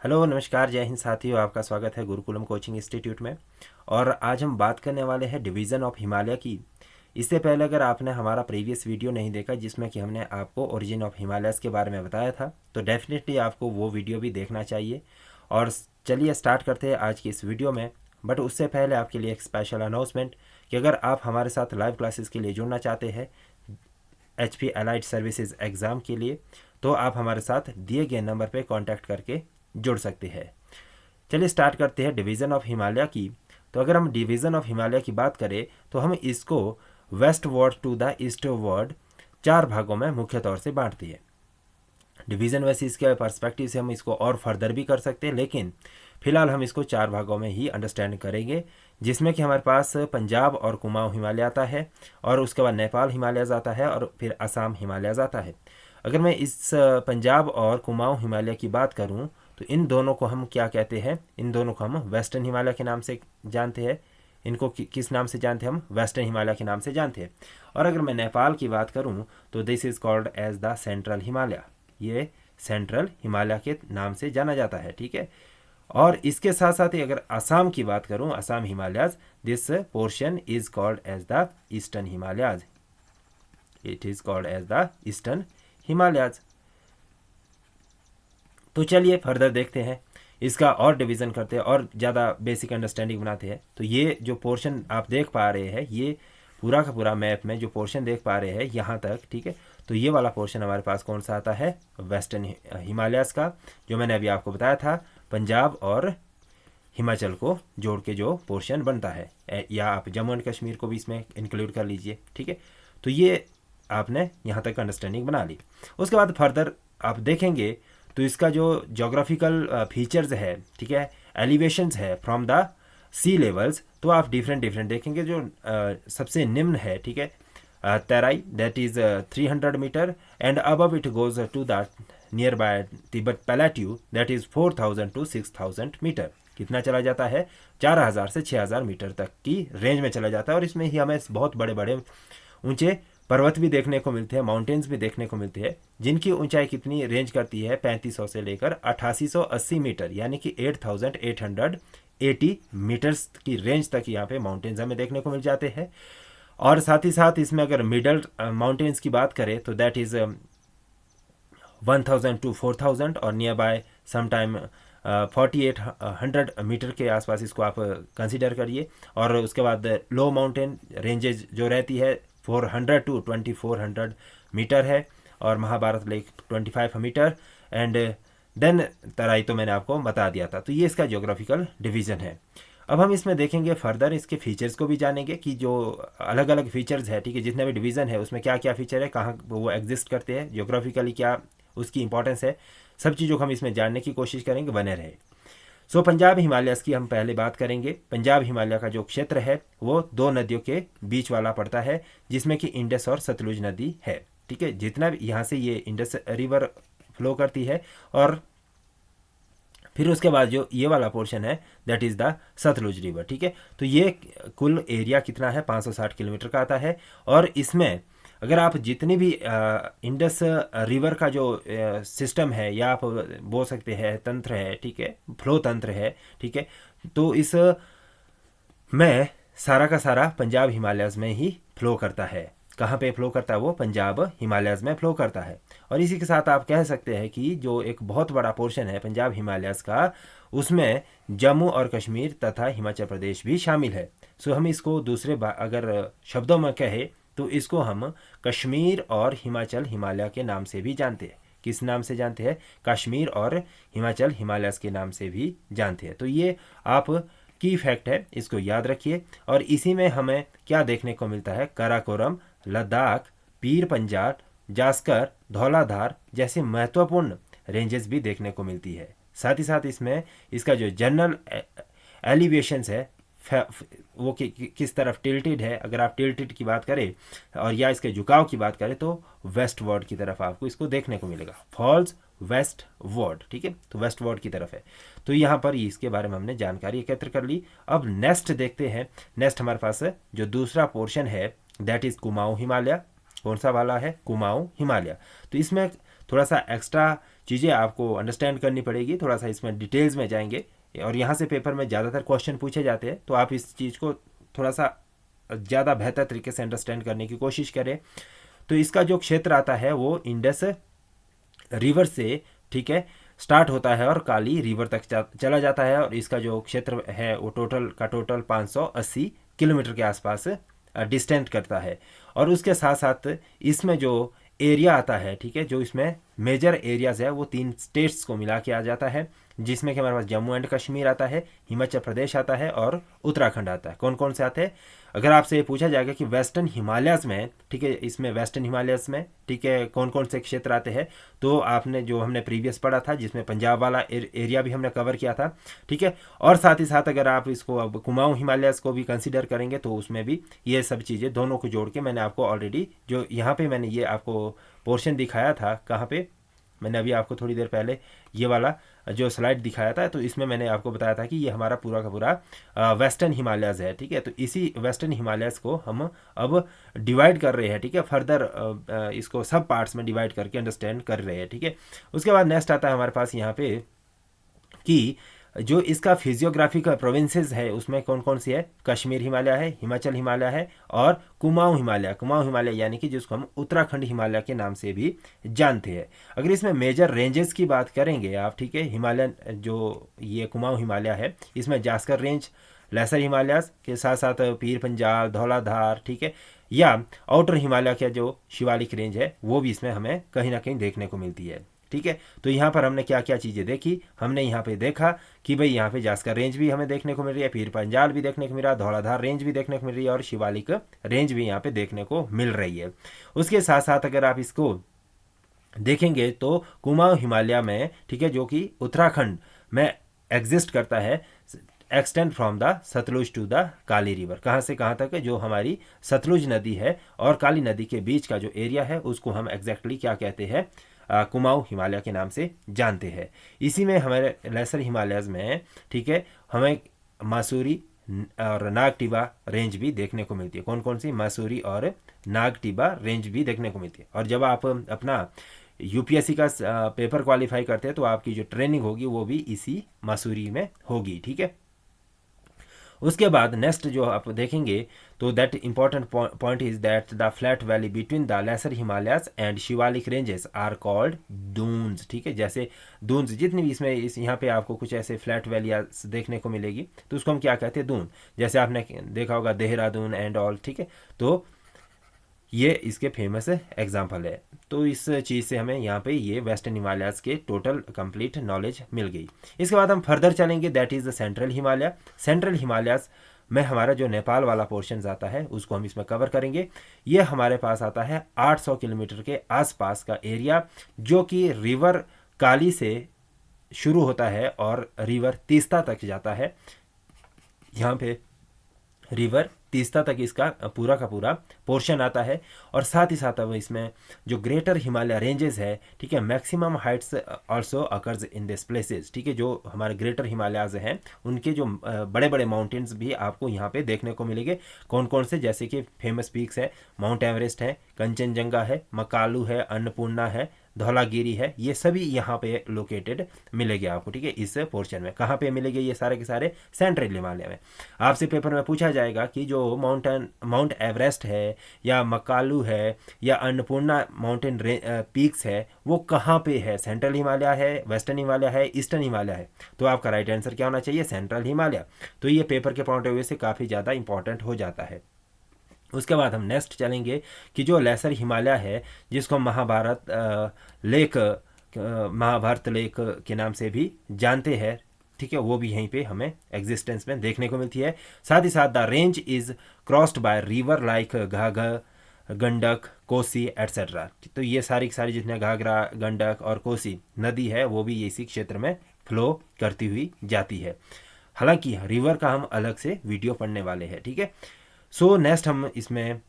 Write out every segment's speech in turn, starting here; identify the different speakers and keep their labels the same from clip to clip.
Speaker 1: Hello नमस्कार जय हिंद साथियों, आपका स्वागत है गुरुकुलम कोचिंग इंस्टीट्यूट में। और आज हम बात करने वाले हैं डिवीज़न ऑफ हिमालय की। इससे पहले अगर आपने हमारा प्रीवियस वीडियो नहीं देखा जिसमें कि हमने आपको ओरिजिन ऑफ हिमालयस के बारे में बताया था, तो डेफिनेटली आपको वो वीडियो भी देखना चाहिए। और चलिए स्टार्ट करते हैं आज की इस वीडियो में। बट उससे पहले आपके लिए एक स्पेशल अनाउंसमेंट कि अगर आप हमारे साथ लाइव क्लासेस के लिए जुड़ना चाहते हैं HP एलाइड सर्विसेज एग्ज़ाम के लिए, तो आप हमारे साथ दिए गए नंबर पर कॉन्टैक्ट करके जुड़ सकते हैं। चलिए स्टार्ट करते हैं डिवीज़न ऑफ हिमालय की। तो अगर हम डिवीज़न ऑफ हिमालय की बात करें तो हम इसको westward to the eastward 4 भागों में मुख्य तौर से बांटते हैं। डिवीज़न वैसे इसके पर्सपेक्टिव से हम इसको और फर्दर भी कर सकते हैं, लेकिन फिलहाल हम इसको 4 भागों में ही अंडरस्टैंड करेंगे, जिसमें कि हमारे पास पंजाब और कुमाऊं हिमालय आता है, और उसके बाद नेपाल हिमालयज़ आता है, और फिर असम हिमालयज़ आता है। अगर मैं इस पंजाब और कुमाऊं हिमालय की बात करूं तो इन दोनों को हम क्या कहते हैं? इन दोनों को हम वेस्टर्न हिमालय के नाम से जानते हैं। इनको किस नाम से जानते हैं? हम वेस्टर्न हिमालय के नाम से जानते हैं। और अगर मैं नेपाल की बात करूं तो this is called as the central Himalaya. ये सेंट्रल हिमालय के नाम से जाना जाता है, ठीक है। और इसके साथ साथ ही अगर असम की बात करूं, Assam Himalayas, this portion is called as the eastern Himalayas. It is called as the eastern Himalayas. तो चलिए फर्दर देखते हैं, इसका और डिवीज़न करते हैं और ज़्यादा बेसिक अंडरस्टैंडिंग बनाते हैं। तो ये जो पोर्शन आप देख पा रहे हैं, ये पूरा का पूरा मैप में जो पोर्शन देख पा रहे हैं यहाँ तक, ठीक है। तो ये वाला पोर्शन हमारे पास कौन सा आता है? वेस्टर्न हिमालयस का, जो मैंने अभी आपको बताया था, पंजाब और हिमाचल को जोड़ के जो पोर्शन बनता है, या आप जम्मू एंड कश्मीर को भी इसमें इंक्लूड कर लीजिए, ठीक है। तो ये आपने यहाँ तक अंडरस्टैंडिंग बना ली। उसके बाद फर्दर आप देखेंगे तो इसका जो जोग्राफिकल फीचर्स है, ठीक है, एलिवेशंस है फ्रॉम द सी लेवल्स, तो आप डिफरेंट देखेंगे। जो सबसे निम्न है, ठीक है, Terai, that is 300 metre, and above it goes to the nearby Tibet plateau, that is 4000 to 6000 metre. कितना चला जाता है? 4000 से 6000 मीटर तक की रेंज में चला जाता है। और इसमें ही हमें बहुत बड़े बड़े ऊंचे पर्वत भी देखने को मिलते हैं, माउंटेन्स भी देखने को मिलते हैं, जिनकी ऊंचाई कितनी रेंज करती है? 3500 से लेकर 8880 मीटर, यानी कि 8880 मीटर्स की रेंज तक यहाँ पे माउंटेन्स हमें देखने को मिल जाते हैं। और साथ ही साथ इसमें अगर मिडल माउंटेन्स की बात करें तो दैट इज़ 1000 टू 4000, और नियर बाय समटाइम 4800 मीटर के आसपास इसको आप कंसिडर करिए। और उसके बाद लो माउंटेन रेंजेज जो रहती है 400 टू 2400 मीटर है, और Mahabharat lake 25 metre, and then Terai तो मैंने आपको बता दिया था। तो ये इसका ज्योग्राफिकल डिवीज़न है। अब हम इसमें देखेंगे फर्दर, इसके फीचर्स को भी जानेंगे कि जो अलग अलग फीचर्स है, ठीक है, जितने भी डिवीज़न है उसमें क्या क्या फीचर है, कहाँ वो एग्जिस्ट करते हैं, ज्योग्राफिकली क्या उसकी इंपॉर्टेंस है, सब चीज़ों को हम इसमें जानने की कोशिश करेंगे, बने रहे। सो पंजाब हिमालयस की हम पहले बात करेंगे। पंजाब हिमालय का जो क्षेत्र है वो 2 नदियों के बीच वाला पड़ता है, जिसमें कि इंडस और सतलुज नदी है, ठीक है। जितना भी यहाँ से ये इंडस रिवर फ्लो करती है, और फिर उसके बाद जो ये वाला पोर्शन है that is the Sutlej river, ठीक है। तो ये कुल एरिया कितना है? 560 किलोमीटर का आता है। और इसमें अगर आप जितनी भी इंडस रिवर का जो सिस्टम है, या आप बोल सकते हैं तंत्र है, ठीक है, फ्लो तंत्र है, ठीक है, तो इस में सारा का सारा पंजाब हिमालयस में ही फ्लो करता है। कहाँ पे फ्लो करता है? वो पंजाब हिमालयस में फ्लो करता है। और इसी के साथ आप कह सकते हैं कि जो एक बहुत बड़ा पोर्शन है पंजाब हिमालयस का, उसमें जम्मू और कश्मीर तथा हिमाचल प्रदेश भी शामिल है। सो हम इसको दूसरे अगर शब्दों में कहें तो इसको हम कश्मीर और हिमाचल हिमालय के नाम से भी जानते हैं। किस नाम से जानते हैं? कश्मीर और हिमाचल हिमालयस के नाम से भी जानते हैं। तो ये आप की फैक्ट है, इसको याद रखिए। और इसी में हमें क्या देखने को मिलता है? काराकोरम, लद्दाख, पीर पंजाल, जास्कर, धौलाधार जैसे महत्वपूर्ण रेंजेस भी देखने को मिलती है। साथ ही साथ इसमें इसका जो जनरल एलिवेशंस है वो किस तरफ टिल्टेड है, अगर आप टिल्टेड की बात करें और या इसके झुकाव की बात करें तो वेस्ट वर्ड की तरफ आपको इसको देखने को मिलेगा। फॉल्स वेस्ट वर्ड, ठीक है, तो वेस्ट वर्ड की तरफ है। तो यहाँ पर इसके बारे में हमने जानकारी एकत्र कर ली। अब नेक्स्ट देखते हैं। नेक्स्ट हमारे पास जो दूसरा पोर्शन है दैट इज़ कुमाऊं हिमालय। कौन सा वाला है? कुमाऊं हिमालय। तो इसमें थोड़ा सा एक्स्ट्रा चीज़ें आपको अंडरस्टैंड करनी पड़ेगी, थोड़ा सा इसमें डिटेल्स में जाएंगे और यहाँ से पेपर में ज़्यादातर क्वेश्चन पूछे जाते हैं, तो आप इस चीज़ को थोड़ा सा ज़्यादा बेहतर तरीके से अंडरस्टैंड करने की कोशिश करें। तो इसका जो क्षेत्र आता है वो इंडस रिवर से, ठीक है, स्टार्ट होता है और काली रिवर तक चला जाता है, और इसका जो क्षेत्र है वो टोटल 580 किलोमीटर के आसपास डिस्टेंट करता है। और उसके साथ साथ इसमें जो एरिया आता है, ठीक है, जो इसमें मेजर एरियाज है वो 3 स्टेट्स को मिला के आ जाता है, जिसमें कि हमारे पास जम्मू एंड कश्मीर आता है, हिमाचल प्रदेश आता है और उत्तराखंड आता है। कौन कौन से आते हैं? अगर आपसे ये पूछा जाएगा कि वेस्टर्न हिमालयस में, ठीक है, इसमें वेस्टर्न हिमालयस में, ठीक है, कौन कौन से क्षेत्र आते हैं, तो आपने जो हमने प्रीवियस पढ़ा था जिसमें पंजाब वाला एरिया भी हमने कवर किया था, ठीक है। और साथ ही साथ अगर आप इसको अब कुमाऊं हिमालयस को भी कंसिडर करेंगे तो उसमें भी ये सब चीज़ें दोनों को जोड़ के मैंने आपको ऑलरेडी जो यहाँ पे मैंने ये आपको पोर्शन दिखाया था, कहाँ पे मैंने अभी आपको थोड़ी देर पहले ये वाला जो स्लाइड दिखाया था, तो इसमें मैंने आपको बताया था कि ये हमारा पूरा का पूरा वेस्टर्न हिमालयस है, ठीक है। तो इसी वेस्टर्न हिमालयस को हम अब डिवाइड कर रहे हैं, ठीक है, फर्दर इसको सब पार्ट्स में डिवाइड करके अंडरस्टैंड कर रहे हैं, ठीक है। उसके बाद नेक्स्ट आता है हमारे पास यहाँ पे कि जो इसका फिजियोग्राफिक प्रोविंसेस है उसमें कौन कौन सी है? कश्मीर हिमालय है, हिमाचल हिमालय है और कुमाऊं हिमालय। कुमाऊं हिमालय यानी कि जिसको हम उत्तराखंड हिमालय के नाम से भी जानते हैं। अगर इसमें मेजर रेंजेस की बात करेंगे आप, ठीक है, हिमालयन जो ये कुमाऊं हिमालय है इसमें जास्कर रेंज, लेसर हिमालय के साथ साथ पीर पंजाल, धौलाधार, ठीक है, या आउटर हिमालय का जो शिवालिक रेंज है वो भी इसमें हमें कहीं ना कहीं देखने को मिलती है, ठीक है। तो यहाँ पर हमने क्या क्या चीज़ें देखी? हमने यहाँ पे देखा कि भाई यहाँ पे जास्कर रेंज भी हमें देखने को मिल रही है, पीर पंजाल भी देखने को मिल रहा है, धौलाधार रेंज भी देखने को मिल रही है और शिवालिक रेंज भी यहाँ पे देखने को मिल रही है। उसके साथ साथ अगर आप इसको देखेंगे तो कुमाऊं हिमालय में, ठीक है, जो कि उत्तराखंड में एग्जिस्ट करता है, extend from the Sutlej to the Kali river. कहाँ से कहाँ तक? जो हमारी सतलुज नदी है और काली नदी के बीच का जो एरिया है उसको हम एग्जैक्टली क्या कहते हैं? कुमाऊं हिमालय के नाम से जानते हैं। इसी में हमारे लेसर हिमालयस में, ठीक है, हमें मासूरी और नागटिबा रेंज भी देखने को मिलती है। कौन कौन सी? मासूरी और नागटिबा रेंज भी देखने को मिलती है। और जब आप अपना यूपीएससी का पेपर क्वालिफाई करते हैं तो आपकी जो ट्रेनिंग होगी वो भी इसी मासूरी में होगी, ठीक है। उसके बाद नेक्स्ट जो आप देखेंगे तो that important point is that the flat valley between the lesser Himalayas and Shivalik ranges are called Duns, ठीक है। जैसे दून्स जितनी भी इसमें यहाँ पे आपको कुछ ऐसे फ्लैट वैली देखने को मिलेगी तो उसको हम क्या कहते हैं? दून। जैसे आपने देखा होगा देहरादून एंड ऑल, ठीक है। तो ये इसके फेमस एग्जाम्पल है। तो इस चीज़ से हमें यहाँ पे ये वेस्टर्न हिमालयस के टोटल कंप्लीट नॉलेज मिल गई। इसके बाद हम फर्दर चलेंगे, that is the central Himalaya. Central Himalayas में हमारा जो नेपाल वाला पोर्शन आता है उसको हम इसमें कवर करेंगे। ये हमारे पास आता है 800 किलोमीटर के आसपास का एरिया, जो कि रिवर काली से शुरू होता है और रिवर तीस्ता तक जाता है। यहाँ पे रिवर तीस्ता तक इसका पूरा का पूरा पोर्शन आता है। और साथ ही साथ अब इसमें जो ग्रेटर हिमालय रेंजेस है, ठीक है, maximum Heights also occurs in this places, ठीक है। जो हमारे ग्रेटर हिमालयाज हैं उनके जो बड़े बड़े माउंटेन्स भी आपको यहाँ पे देखने को मिलेंगे। कौन कौन से? जैसे कि फेमस पीक्स है, माउंट एवरेस्ट है, कंचनजंगा है, मकालू है, अन्नपूर्णा है, धौलागिरी है, ये सभी यहाँ पे लोकेटेड मिलेंगे आपको, ठीक है, इस पोर्शन में। कहाँ पे मिलेंगे ये सारे के सारे? सेंट्रल हिमालय में। आपसे पेपर में पूछा जाएगा कि जो माउंट एवरेस्ट है या मकालू है या अन्नपूर्णा माउंटेन पीक्स है वो कहाँ पे है? सेंट्रल हिमालय है, वेस्टर्न हिमालय है, ईस्टर्न हिमालय है? तो आपका राइट आंसर क्या होना चाहिए? सेंट्रल हिमालय। तो ये पेपर के पॉइंट ऑफ व्यू से काफ़ी ज़्यादा इंपॉर्टेंट हो जाता है। उसके बाद हम नेक्स्ट चलेंगे कि जो लेसर हिमालय है जिसको महाभारत लेक के नाम से भी जानते हैं, ठीक है, वो भी यहीं पे हमें एग्जिस्टेंस में देखने को मिलती है। साथ ही साथ the range is crossed by river like घाघर, Gandak, Kosi etcetera. तो ये सारी जितने घाघरा, गंडक और कोसी नदी है वो भी इसी क्षेत्र में फ्लो करती हुई जाती है। हालांकि रिवर का हम अलग से वीडियो पढ़ने वाले हैं, ठीक है। सो नेक्स्ट हम इसमें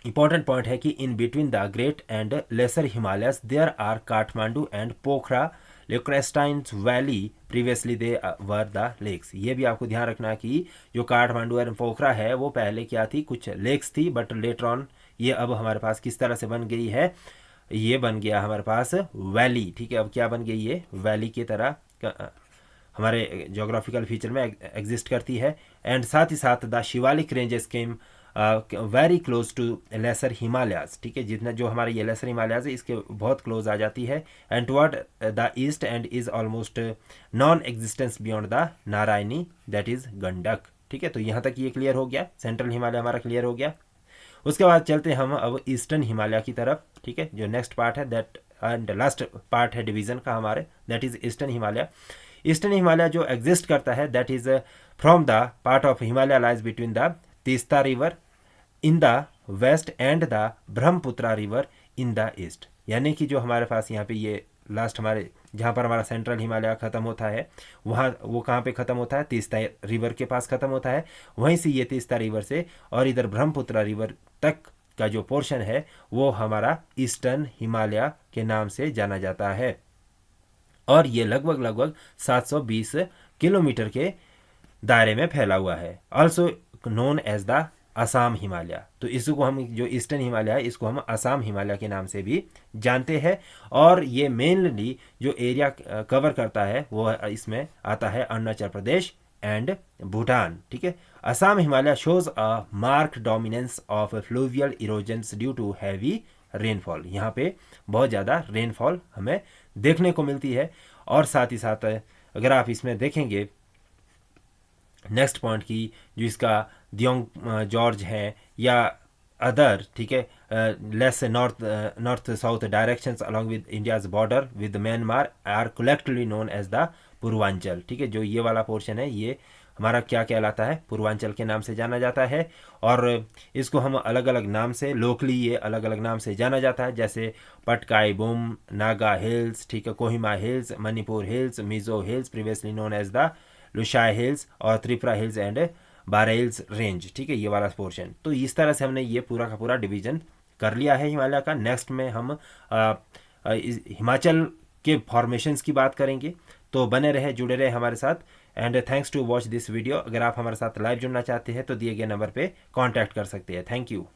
Speaker 1: इंपॉर्टेंट पॉइंट है कि in between the great and lesser Himalayas there are Kathmandu and Pokhara lacustrine valley, previously they were the lakes. ये भी आपको ध्यान रखना कि जो काठमांडू और पोखरा है वो पहले क्या थी? कुछ लेक्स थी, बट लेटर ऑन ये अब हमारे पास किस तरह से बन गई है? ये बन गया हमारे पास वैली, ठीक है। अब क्या बन गई ये वैली की तरह हमारे जोग्राफिकल फीचर में एग्जिस्ट करती है। एंड साथ ही साथ the Shivalik ranges came very close to lesser Himalayas, ठीक है। जितना जो हमारे ये लेसर हिमालयाज है इसके बहुत क्लोज आ जाती है। And toward the east and is almost non existence beyond the Narayani that is Gandak, ठीक है। तो यहाँ तक ये क्लियर हो गया, सेंट्रल हिमालय हमारा क्लियर हो गया। उसके बाद चलते हैं हम अब ईस्टर्न हिमालय की तरफ, ठीक है। जो नेक्स्ट पार्ट है दैट एंड लास्ट पार्ट है डिवीजन का हमारे, that is eastern Himalaya. Eastern Himalaya जो एग्जिस्ट करता है that is from the part of Himalaya lies between the Teesta river in the west and the Brahmaputra river in the east. यानी कि जो हमारे पास यहाँ पे ये लास्ट हमारे जहाँ पर हमारा सेंट्रल हिमालय ख़त्म होता है वहाँ वो कहाँ पे ख़त्म होता है, तीस्ता रिवर के पास ख़त्म होता है। वहीं से ये तीस्ता रिवर से और इधर ब्रह्मपुत्रा रिवर तक का जो पोर्शन है वो हमारा ईस्टर्न हिमालय के नाम से जाना जाता है। और ये लगभग 720 किलोमीटर के दायरे में फैला हुआ है। Also known as the Assam Himalaya. तो इसको हम जो ईस्टर्न हिमालय है इसको हम असम हिमालय के नाम से भी जानते हैं। और ये मेनली जो एरिया कवर करता है वो इसमें आता है अरुणाचल प्रदेश एंड भूटान, ठीक है। Assam Himalaya shows a marked dominance of fluvial erosions due to heavy rainfall. यहाँ पे बहुत ज़्यादा रेनफॉल हमें देखने को मिलती है। और साथ ही साथ अगर आप इसमें देखेंगे नेक्स्ट पॉइंट की जो इसका दियोंग जॉर्ज है या अदर, ठीक है, less north south directions along with India's border with Myanmar are collectively known as the Purvanchal, ठीक है। जो ये वाला पोर्शन है ये हमारा क्या कहलाता है, पूर्वांचल के नाम से जाना जाता है। और इसको हम अलग अलग नाम से लोकली ये अलग अलग नाम से जाना जाता है, जैसे पटकाई बुम, नागा हिल्स, ठीक है, Kohima hills, Manipur hills, Mizo hills previously known as the Lushai hills और Tripura hills and Barails range, ठीक है, ये वाला पोर्शन। तो इस तरह से हमने ये पूरा का पूरा डिवीजन कर लिया है हिमालय का। नेक्स्ट में हम हिमाचल के फॉर्मेशंस की बात करेंगे। तो बने रहे, जुड़े रहे हमारे साथ। And thanks to watch this video. अगर आप हमारे साथ लाइव जुड़ना चाहते हैं तो दिए गए नंबर पे कांटेक्ट कर सकते हैं। Thank you.